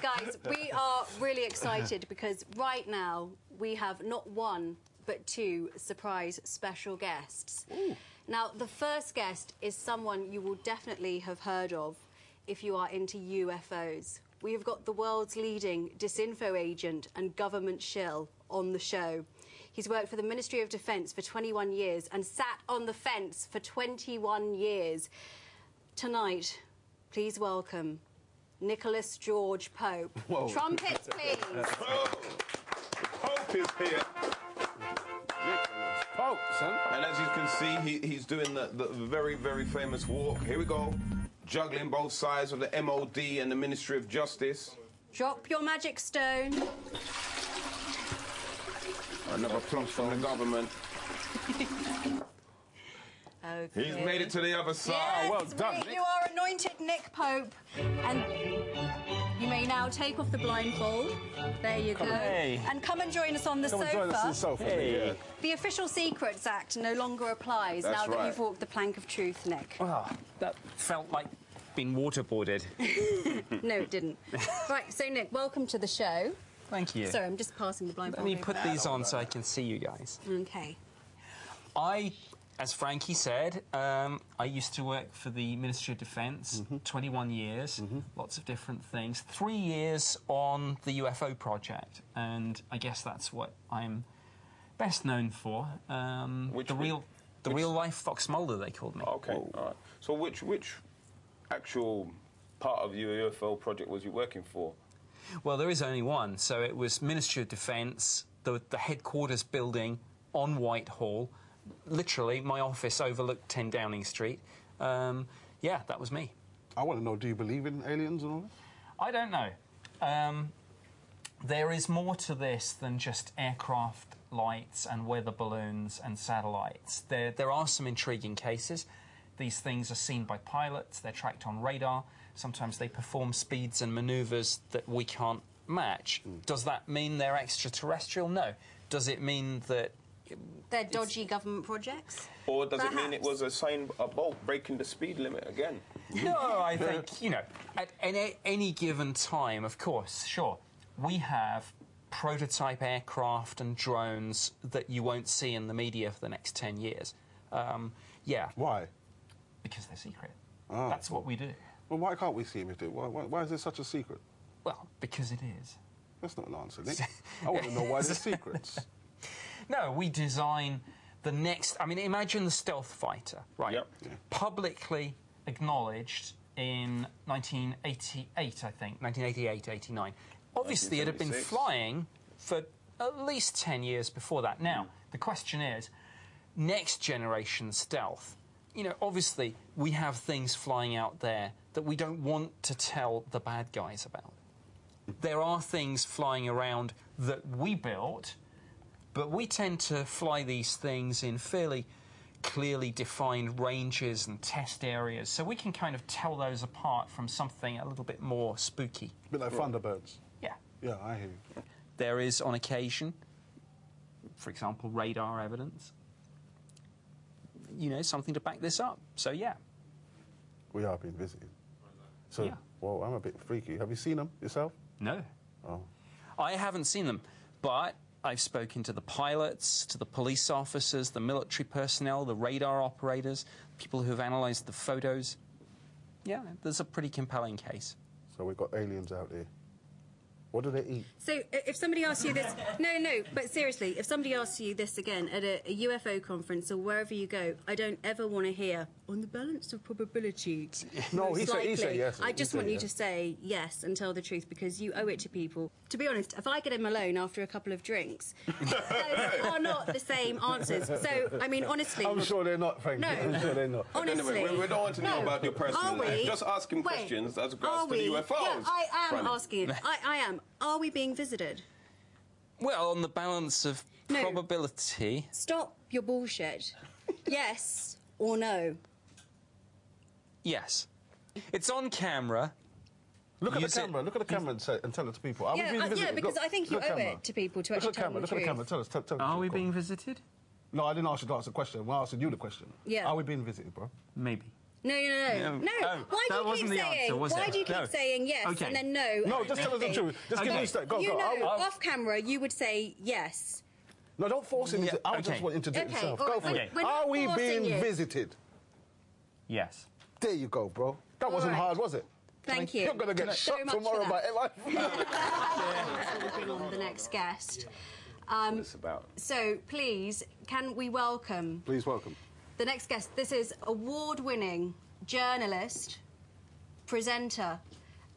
Right, guys, we are really excited because right now we have not one but two surprise special guests. Ooh. Now, the first guest is someone you will definitely have heard of if you are into UFOs. We have got the world's leading disinfo agent and government shill on the show. He's worked for the Ministry of Defence for 21 years and sat on the fence for 21 years. Tonight, please welcome Nicholas George Pope. Whoa. Trumpets, please. Pope is here. Pope, son. And as you can see, he's doing the very, very famous walk. Here we go. Juggling both sides of the MOD and the Ministry of Justice. Drop your magic stone. Another plunge from the government. Okay. He's made it to the other side. Yes, Well done, Nick. You are anointed Nick Pope. And you may now take off the blindfold. There you go. Hey. And come and join us on the Come sofa. and join us on the sofa. Hey. Yeah. The Official Secrets Act no longer applies That's now that right. you've walked the plank of truth, Nick. Well, that felt like being waterboarded. No, it didn't. Right, so Nick, welcome to the show. Thank you. Sorry, I'm just passing the blindfold. Let me over. put these on so I can see you guys. Okay. As Frankie said, I used to work for the Ministry of Defence, 21 years, lots of different things. 3 years on the UFO project, and I guess that's what I'm best known for. The real life Fox Mulder, they called me. Okay, all right. So which actual part of your UFO project was you working for? Well, there is only one. So it was Ministry of Defence, the headquarters building on Whitehall. Literally, my office overlooked 10 Downing Street. Yeah, that was me. I want to know, do you believe in aliens and all that? I don't know. There is more to this than just aircraft lights and weather balloons and satellites. There are some intriguing cases. These things are seen by pilots, they're tracked on radar. Sometimes they perform speeds and manoeuvres that we can't match. Does that mean they're extraterrestrial? No. Does it mean that... They're dodgy government projects? Or does it mean Perhaps. it was a bolt breaking the speed limit again? No, I think, you know, at any given time, of course, sure, we have prototype aircraft and drones that you won't see in the media for the next 10 years. Yeah. Why? Because they're secret. Ah. That's what we do. Well, why can't we see him? Why is there such a secret? Well, because it is. That's not an answer, Nick. I want to know why there's secrets. No, we design the next... I mean, imagine the stealth fighter, right? Yep. Yeah. Publicly acknowledged in 1988, I think. 1988, 89. Obviously, it had been 1976. flying for at least 10 years before that. Now, the question is, next generation stealth. You know, obviously, we have things flying out there that we don't want to tell the bad guys about. There are things flying around that we built, but we tend to fly these things in fairly clearly defined ranges and test areas, so we can kind of tell those apart from something a little bit more spooky. A bit like Thunderbirds. Yeah. Yeah, I hear you. There is, on occasion, for example, radar evidence. You know, something to back this up. So, yeah. We are being visited. So, Yeah. well, I'm a bit freaky. Have you seen them yourself? No. Oh. I haven't seen them, but I've spoken to the pilots, to the police officers, the military personnel, the radar operators, people who've analysed the photos. Yeah, there's a pretty compelling case. So we've got aliens out there. What do they eat? So if somebody asks you this... No, but seriously, if somebody asks you this again at a UFO conference or wherever you go, I don't ever want to hear, on the balance of probability... No, he said likely." yes. I just want you to say yes and tell the truth because you owe it to people. To be honest, if I get him alone after a couple of drinks, those are not the same answers. So, I mean, honestly... I'm sure they're not, Frankie. No. I'm sure they're not. Honestly... Anyway, we don't want to know about your personal Are life. we? Just ask him Wait, questions as are regards to we? the UFOs. Yeah, I am Franny. asking it. I am. Are we being visited? Well, on the balance of No. probability... Stop your bullshit. Yes or no? Yes. It's on camera. Look at the Use it- camera. Look at the camera and tell it to people. Are we being visited? because Look- I think you look at owe the camera. it to people to Look actually at the tell camera. them Look the at the camera. truth. Tell us. Are we Go being on. visited? No, I didn't ask you to answer the question. Well, I asked you the question. Yeah. Are we being visited, bro? Maybe. No. Oh, Why do that you wasn't keep the answer, saying? was Why it? do you keep No. saying yes Okay. and then no? No, and just tell us the nothing? truth. Just give Okay. me a state. Go, You go. know, off camera, you would say yes. No, don't force him. Yeah, I okay. just want him to do it Okay, himself. all Go right, for it. we're not Are we forcing being you. visited? Yes. There you go, bro. That wasn't right. hard, was it? Thank you. You're going to get so shot much tomorrow for by that. MI5. We'll bring on the next guest. It's about. So, please, can we welcome Please welcome. the next guest? This is award-winning journalist, presenter,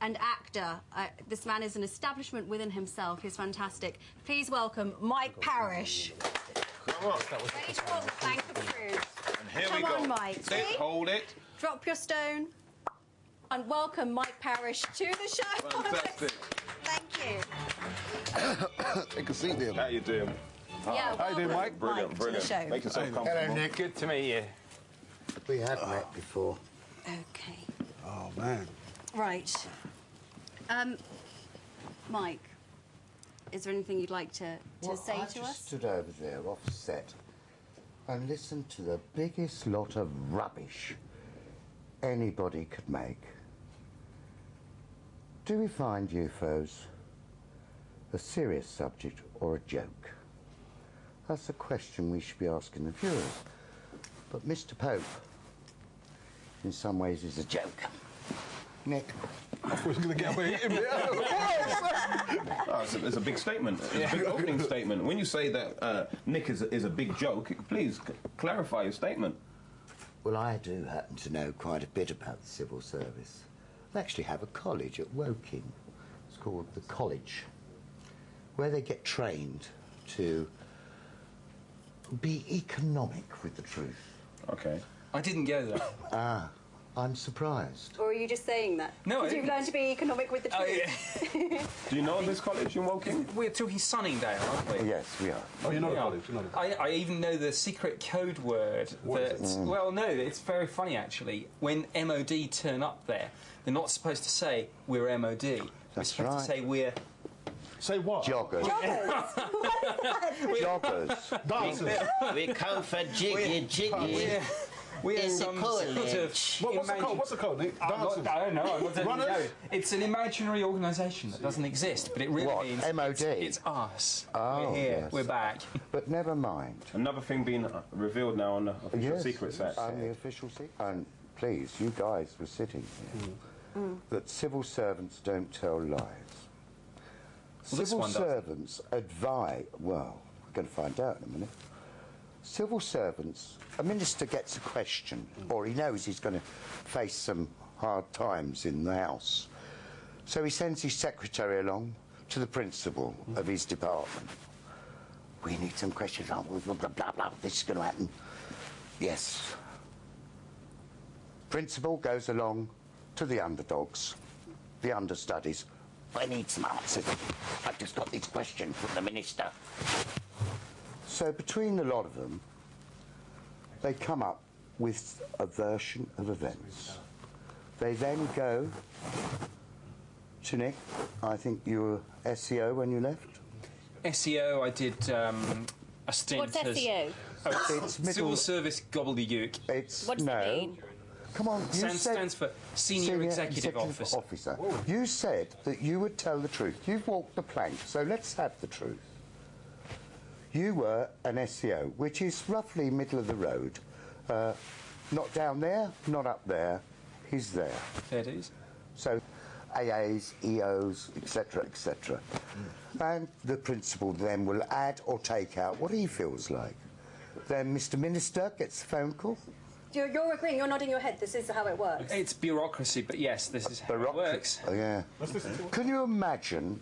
and actor. This man is an establishment within himself. He's fantastic. Please welcome Mike Parrish. Come on. Ready to walk the plank of truth. And here Come we go. on, Mike. Sit, See? hold it. Drop your stone. And welcome Mike Parrish to the show. Fantastic. Thank you. Take a seat there. How you doing? Yeah, How you doing, welcome, Mike? Brilliant, to brilliant. the show. Make yourself comfortable. Hello, Nick. Good to meet you. We have met before. Okay. Oh, man. Right. Mike, is there anything you'd like to say I to just us? stood over there off set and listened to the biggest lot of rubbish anybody could make. Do we find UFOs a serious subject or a joke? That's a question we should be asking the viewers. But Mr. Pope, in some ways, is a joke. Nick? I thought he was going to get away with him. Oh, it's a big statement. It's a big opening statement. When you say that Nick is a big joke, please clarify your statement. Well, I do happen to know quite a bit about the civil service. They actually have a college at Woking. It's called the College, where they get trained to be economic with the truth. Okay. I didn't go there. Ah, I'm surprised. Or are you just saying that? No, Because I you've didn't. learned to be economic with the truth. Oh, yeah. Do you know this college in Woking? We're talking Sunningdale, aren't we? Yes, we are. Oh, you're not a Yeah. college. You're not a college. I even know the secret code word. Well, no, it's very funny actually. When MOD turn up there, they're not supposed to say we're MOD. They're That's supposed right. to say we're Say what? Joggers. Joggers. Dancers. We come for jiggy. we're In the some college. sort of What's the code? What's the code, Nick? I Dancers. don't know. I'm not telling you. Runners? No. It's an imaginary organisation that doesn't exist, but it really What, means MOD? It's us. Oh, we're here. yes. We're back. But never mind. Another thing being revealed now on the official Secrets Act. I'm the official secret. And please, you guys were sitting here, that civil servants don't tell lies. this Civil one does. servants advise, well, we're going to find out in a minute. Civil servants, a minister gets a question, or he knows he's going to face some hard times in the House. So he sends his secretary along to the principal of his department. We need some questions, blah, blah, blah, blah, blah. This is going to happen. Yes. Principal goes along to the underdogs, the understudies. I need some answers. I've just got this question from the minister. So between the lot of them, they come up with a version of events. They then go to Nick. I think you were SEO when you left. SEO, I did a stint What's as... SEO? It's middle. Civil Service Gobbledygook. It's What does no. it mean? Come on. You said Stands for Senior Executive Officer. You said that you would tell the truth. You've walked the plank, so let's have the truth. You were an SEO, which is roughly middle of the road. Not down there, not up there. He's there. There it is. So AAs, EOs, etc., etc. And the principal then will add or take out what he feels like. Then Mr. Minister gets a phone call. You're agreeing, you're nodding your head. This is how it works. It's bureaucracy, but yes, this is how it works. Oh, yeah. Can you imagine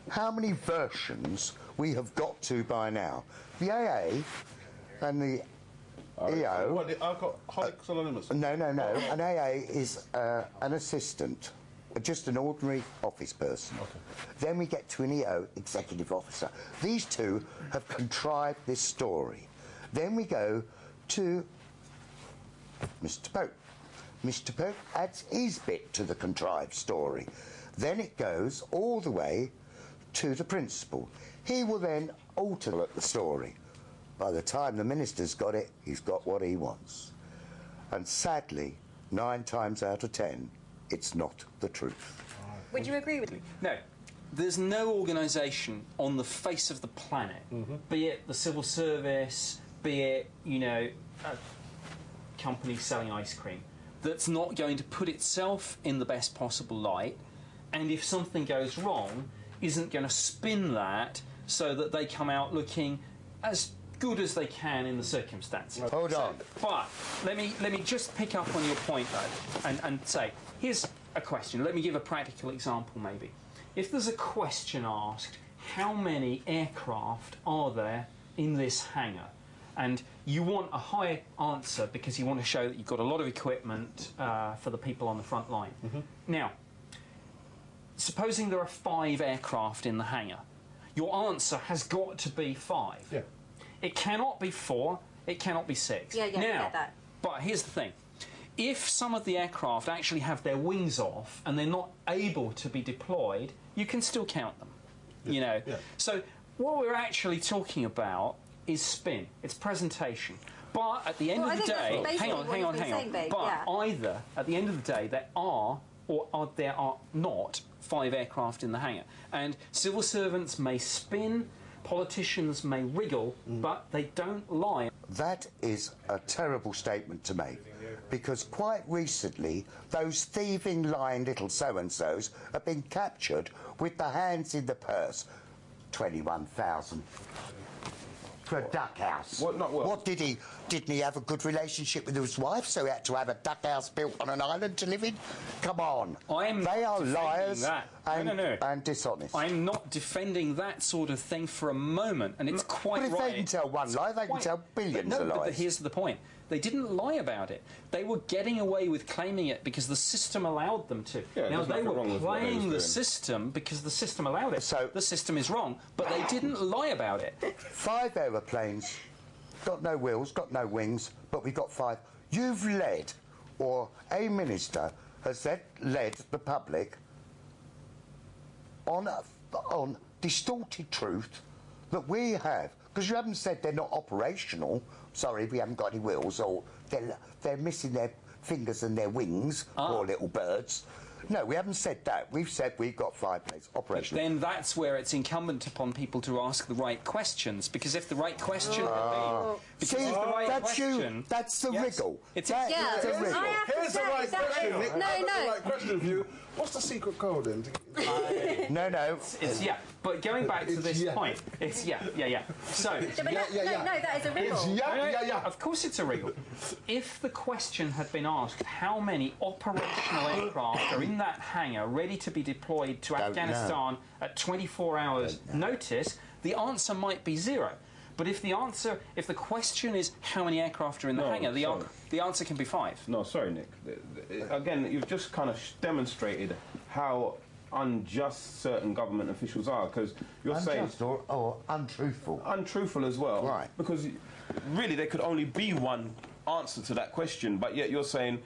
how many versions we have got to by now? The AA and the EO. What, the Alcoholics Anonymous? No. An AA is an assistant, just an ordinary office person. Okay. Then we get to an EO, executive officer. These two have contrived this story. Then we go to Mr. Pope. Mr. Pope adds his bit to the contrived story. Then it goes all the way to the principal. He will then alter the story. By the time the minister's got it, he's got what he wants. And sadly, 9 times out of 10, it's not the truth. Would you agree with me? No. There's no organisation on the face of the planet, be it the civil service, be it, you know, a company selling ice cream, that's not going to put itself in the best possible light, and if something goes wrong, isn't going to spin that so that they come out looking as good as they can in the circumstances. Hold on. But let me just pick up on your point, though, and say, here's a question. Let me give a practical example, maybe. If there's a question asked, how many aircraft are there in this hangar? And you want a high answer because you want to show that you've got a lot of equipment for the people on the front line. Now, supposing there are 5 aircraft in the hangar, your answer has got to be 5. Yeah. It cannot be 4, it cannot be 6. Yeah, I now, get that. But here's the thing. If some of the aircraft actually have their wings off and they're not able to be deployed, you can still count them. You know. Yeah. So what we're actually talking about is spin. It's presentation. But at the end Well, of the I think day, that's hang on. basically what you've been saying, babe, But yeah. either at the end of the day there are there are not 5 aircraft in the hangar, and civil servants may spin, politicians may wriggle, but they don't lie. That is a terrible statement to make, because quite recently those thieving, lying little so-and-sos have been captured with the hands in the purse. 21,000 for a duck house. What Didn't he have a good relationship with his wife, so he had to have a duck house built on an island to live in? Come on. They are liars that. and dishonest. I'm not defending that sort of thing for a moment, and it's quite But if right. they can tell one lie, they can tell billions of But lies. here's the point. They didn't lie about it. They were getting away with claiming it because the system allowed them to. Yeah, now, there's they nothing were wrong with what they was playing the doing. system because the system allowed it. So- the system is wrong, but they didn't lie about it. 5 aeroplanes, got no wheels, got no wings, but we've got 5. You've led, or a minister has led the public on distorted truth that we have. Because you haven't said they're not operational. Sorry, we haven't got any wheels, or they're missing their fingers and their wings, poor little birds. No, we haven't said that. We've said we've got 5 planes operational. Then that's where it's incumbent upon people to ask the right questions, because if the right question had been... See, because if the right that's question, you. That's the Yes. wriggle. It's That Yeah, is the I wriggle. have to Here's the say right that question, Nick. no, I've got no. the right question for you. What's the secret code then? No. It's but going back to It's this yeah. point, it's yeah. So, Yeah, but no, that is a riddle. It's yeah. of course it's a wriggle. If the question had been asked, how many operational aircraft are in that hangar ready to be deployed to Don't Afghanistan at 24 hours notice, the answer might be 0. But if the question is how many aircraft are in the hangar, the answer can be 5. No, sorry, Nick. Again, you've just kind of demonstrated how unjust certain government officials are, because you're Unjust saying or untruthful. untruthful as well. Right. Because really, there could only be one answer to that question, but yet you're saying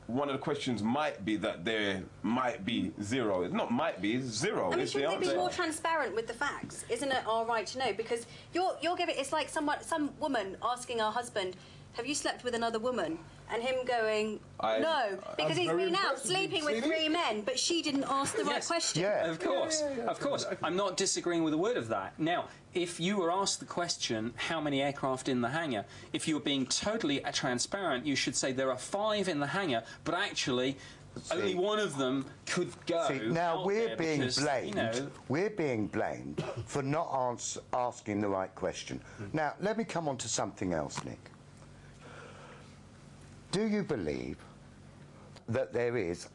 one of the questions might be that there might be 0. It's not might be, it's 0. I mean, It's the shouldn't they be answer. more transparent with the facts? Isn't it our right to know? Because you're giving... It's like some woman asking her husband, have you slept with another woman? And him going, no, because he's very been out impressed. sleeping with See? 3 men, but she didn't ask the right Yes. question. Yeah. Of course, of course. I'm not disagreeing with a word of that. Now, if you were asked the question, how many aircraft in the hangar, if you were being totally transparent, you should say there are 5 in the hangar, but actually only one of them could go. See, now out we're there being because, blamed. You know, We're being blamed for not asking the right question. Now, let me come on to something else, Nick. Do you believe that there is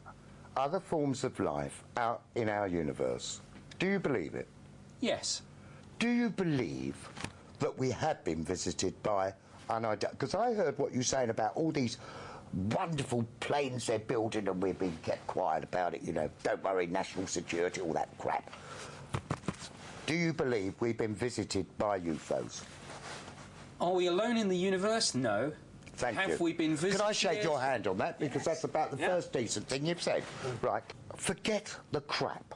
other forms of life out in our universe? Do you believe it? yes. Do you believe that we have been visited by unidentified? Because I heard what you're saying about all these wonderful planes they're building and we've been kept quiet about it, you know, don't worry, national security, all that crap. Do you believe we've been visited by UFOs? Are we alone in the universe? No. Thank you. Have we been visited? Can I shake your hand on that? Because that's about the first decent thing you've said. Right. Forget the crap.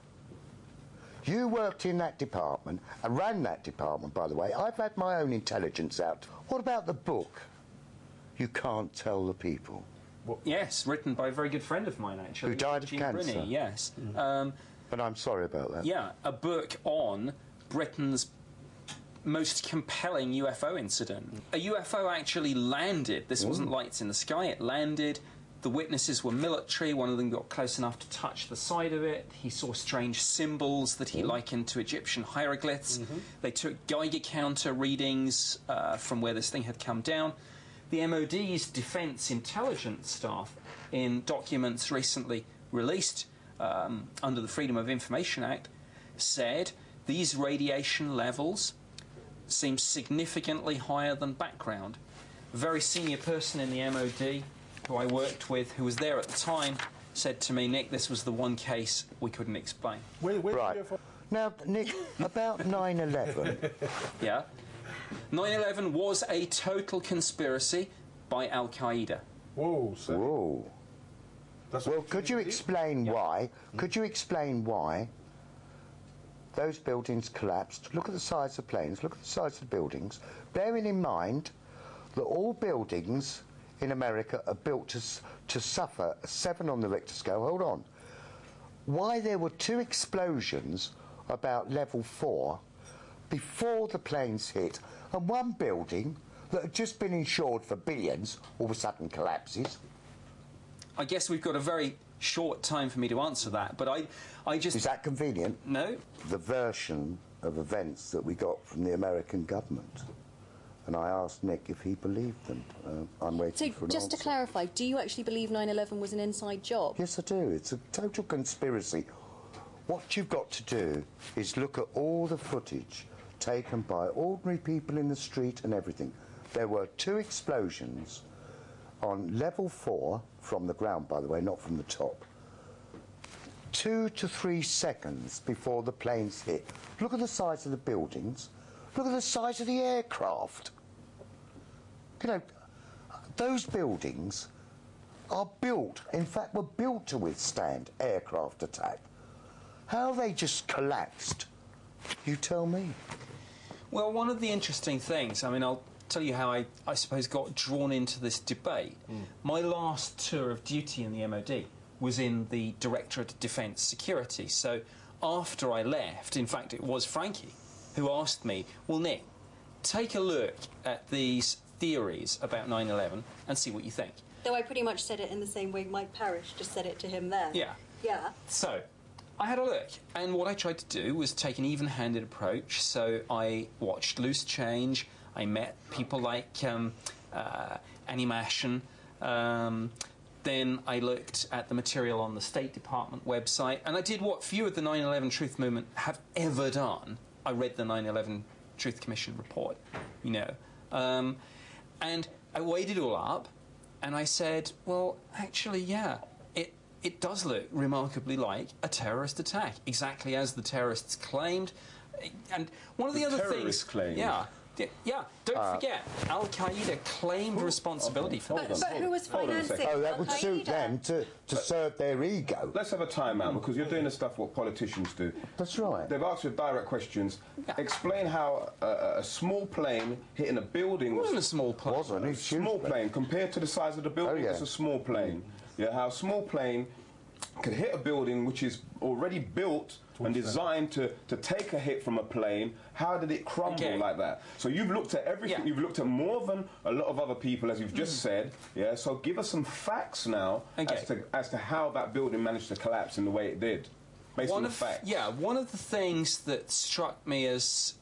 You worked in that department and ran that department, by the way. I've had my own intelligence out. What about the book? You can't tell the people. Yes, written by a very good friend of mine, actually. Who died of Jim cancer. Brinney, yes. But I'm sorry about that. Yeah, a book on Britain's most compelling UFO incident. A UFO actually landed. This wasn't lights in the sky. It landed. The witnesses were military. One of them got close enough to touch the side of it. He saw strange symbols that he likened to Egyptian hieroglyphs. They took Geiger counter readings from where this thing had come down. The MOD's defence intelligence staff, in documents recently released under the Freedom of Information Act, said these radiation levels seem significantly higher than background. A very senior person in the MOD who I worked with, who was there at the time, said to me, Nick, this was the one case we couldn't explain. Right. Now, Nick, about 9/11. Yeah. 9/11 was a total conspiracy by Al-Qaeda. Whoa, sir. Whoa. That's Well, could you explain why? Could you explain why those buildings collapsed? Look at the size of planes. Look at the size of the buildings. Bearing in mind that all buildings in America are built to suffer a 7 on the Richter scale. Hold on. Why there were 2 explosions about level 4 before the planes hit, and one building that had just been insured for billions all of a sudden collapses? I guess we've got a very short time for me to answer that, but I just... Is that convenient? No. The version of events that we got from the American government. And I asked Nick if he believed them. I'm waiting for an So, just to answer. clarify, do you actually believe 9/11 was an inside job? Yes, I do. It's a total conspiracy. What you've got to do is look at all the footage taken by ordinary people in the street and everything. There were 2 explosions on level 4, from the ground, by the way, not from the top, 2 to 3 seconds before the planes hit. Look at the size of the buildings. Look at the size of the aircraft. You know, those buildings are built, in fact, were built to withstand aircraft attack. How they just collapsed, you tell me. Well, one of the interesting things, I mean, I'll tell you how I suppose got drawn into this debate. My last tour of duty in the MOD was in the Directorate of Defence Security. So after I left, in fact, it was Frankie who asked me, well, Nick, take a look at these theories about 9/11 and see what you think. Though I pretty much said it in the same way Mike Parrish just said it to him there. Yeah. Yeah. So, I had a look, and what I tried to do was take an even-handed approach. So I watched Loose Change, I met people like Annie Mashen, then I looked at the material on the State Department website, and I did what few of the 9/11 Truth Movement have ever done. I read the 9/11 Truth Commission report, you know. And I weighed it all up, and I said, well, actually, yeah, it does look remarkably like a terrorist attack, exactly as the terrorists claimed. And one of the other terrorists things... claimed. Yeah, don't forget, Al-Qaeda claimed responsibility for this. But who was Hold on a financing second. Oh, that would suit Al-Qaeda? them to serve their ego. Let's have a timeout, because you're doing the stuff what politicians do. That's right. They've asked you direct questions. Explain how a small plane hitting a building It wasn't a small plane. Wasn't it? small plane compared to the size of the building. Oh, yeah. It's a small plane. Yeah, how a small plane could hit a building which is already built and designed to take a hit from a plane. How did it crumble like that? So you've looked at everything. Yeah. You've looked at more than a lot of other people, as you've just said. Yeah. So give us some facts now as to how that building managed to collapse in the way it did, based on the facts. Yeah, one of the things that struck me as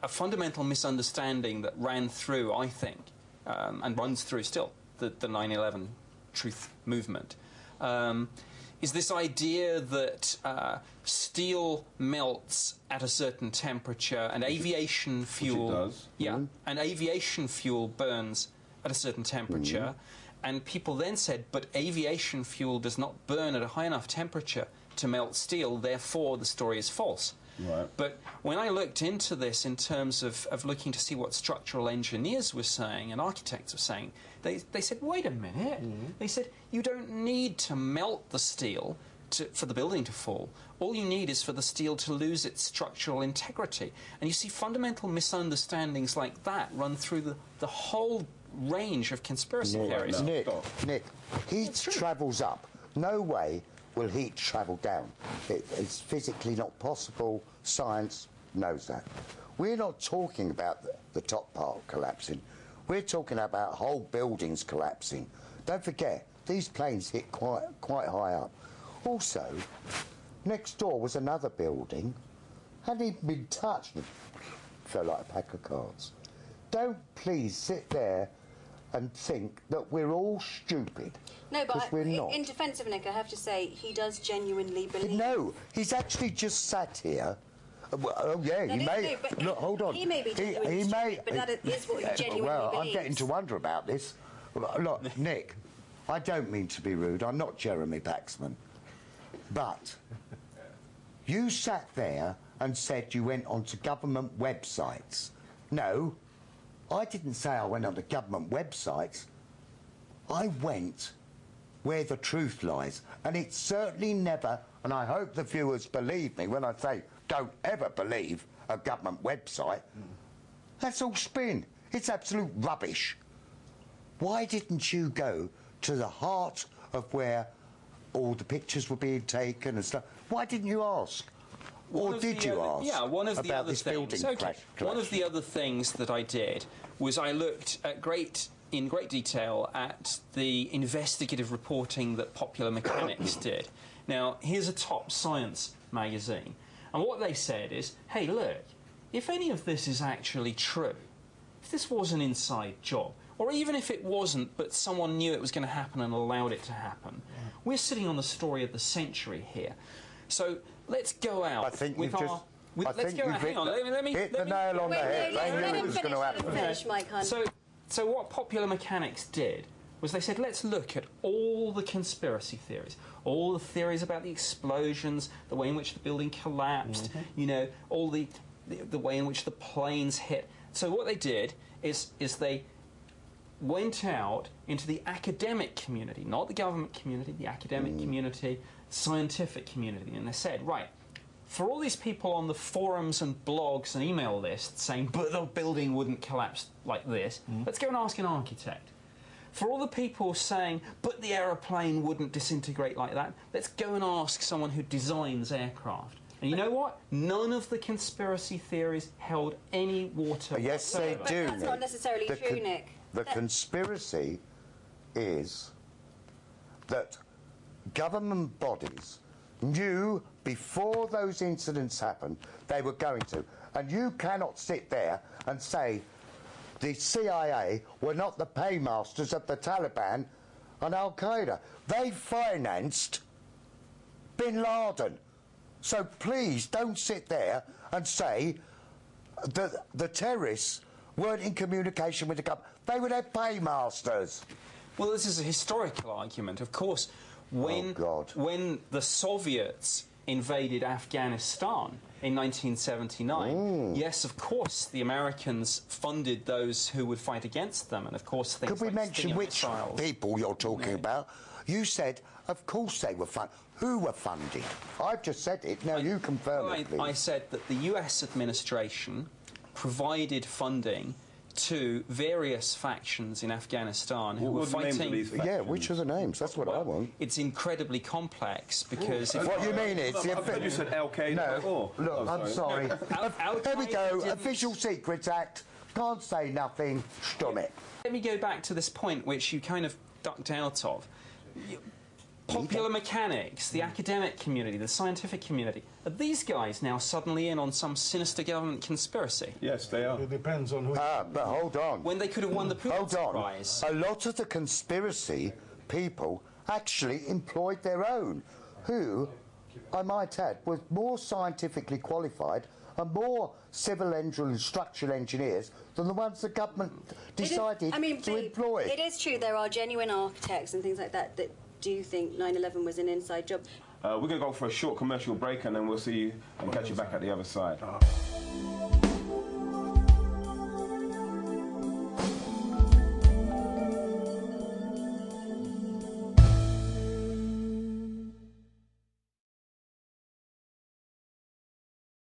a fundamental misunderstanding that ran through, I think, and runs through still, the 9/11 Truth Movement, is this idea that steel melts at a certain temperature and aviation fuel... does. Yeah, and aviation fuel burns at a certain temperature. And people then said, but aviation fuel does not burn at a high enough temperature to melt steel, therefore the story is false. Right. But when I looked into this in terms of looking to see what structural engineers were saying and architects were saying, they said, wait a minute. They said, you don't need to melt the steel for the building to fall. All you need is for the steel to lose its structural integrity. And you see fundamental misunderstandings like that run through the whole range of conspiracy theories. Nick, heat travels up. No way will heat travel down. It's physically not possible. Science knows that. We're not talking about the top part collapsing. We're talking about whole buildings collapsing. Don't forget, these planes hit quite high up. Also, next door was another building. Hadn't even been touched. Felt like a pack of cards. Don't please sit there and think that we're all stupid. No, but we're not. In defence of Nick, I have to say he does genuinely believe. No, he's actually just sat here. Oh yeah, he may. Look, hold on. He may be genuinely stupid, but that is what he genuinely well, believes. I'm getting to wonder about this. Look, Nick, I don't mean to be rude. I'm not Jeremy Paxman, but you sat there and said you went onto government websites. No, I didn't say I went onto government websites. I went where the truth lies, and it's certainly never, and I hope the viewers believe me when I say don't ever believe a government website. That's all spin. It's absolute rubbish. Why didn't you go to the heart of where all the pictures were being taken and stuff? Why didn't you ask? Or did you ask? Yeah, one of the about other this things. building Okay. One of the other things that I did was I looked at in great detail at the investigative reporting that Popular Mechanics did. Now, here's a top science magazine, and what they said is, hey, look, if any of this is actually true, if this was an inside job, or even if it wasn't, but someone knew it was going to happen and allowed it to happen, we're sitting on the story of the century here. So let's go out. I think with you've our... just... let's go out. Hang on. Let me hit the nail on the head. Let They knew him it was going to happen. finish, Mike Hunt. So what Popular Mechanics did was they said, let's look at all the conspiracy theories, all the theories about the explosions, the way in which the building collapsed, you know, all the way in which the planes hit. So what they did is they went out into the academic community, not the government community, the academic community, scientific community, and they said, right, for all these people on the forums and blogs and email lists saying, but the building wouldn't collapse like this, let's go and ask an architect. For all the people saying, but the aeroplane wouldn't disintegrate like that, let's go and ask someone who designs aircraft. And you know what? None of the conspiracy theories held any water Yes, they whatsoever. do. That's not necessarily true, Nick. The conspiracy is that government bodies knew before those incidents happened they were going to. And you cannot sit there and say the CIA were not the paymasters of the Taliban and Al-Qaeda. They financed Bin Laden. So please don't sit there and say that the terrorists weren't in communication with the government. They were their paymasters. Well, this is a historical argument. Of course, when the Soviets invaded Afghanistan in 1979, yes, of course, the Americans funded those who would fight against them, and of course, things Could we like mention Stinger which missiles. people you're talking about? You said, of course they were funded. Who were funded? I've just said it. Now you confirm it, please. I said that the US administration provided funding to various factions in Afghanistan who were fighting. Yeah, which are the names? That's what I want. It's incredibly complex because. What you mean is, I thought you said Al-Qaeda no, before. look, I'm sorry. Here we go. Official Secrets Act. Can't say nothing. Stum it. Let me go back to this point which you kind of ducked out of. Popular Mechanics, the academic community, the scientific community, are these guys now suddenly in on some sinister government conspiracy? Yes, they are. It depends on who... But hold on. When they could have won the Pulitzer Prize. A lot of the conspiracy people actually employed their own, who, I might add, was more scientifically qualified and more civil and structural engineers than the ones the government decided to employ. It is true there are genuine architects and things like that that do think 9/11 was an inside job. We're going to go for a short commercial break and then we'll see you and catch you back at the other side.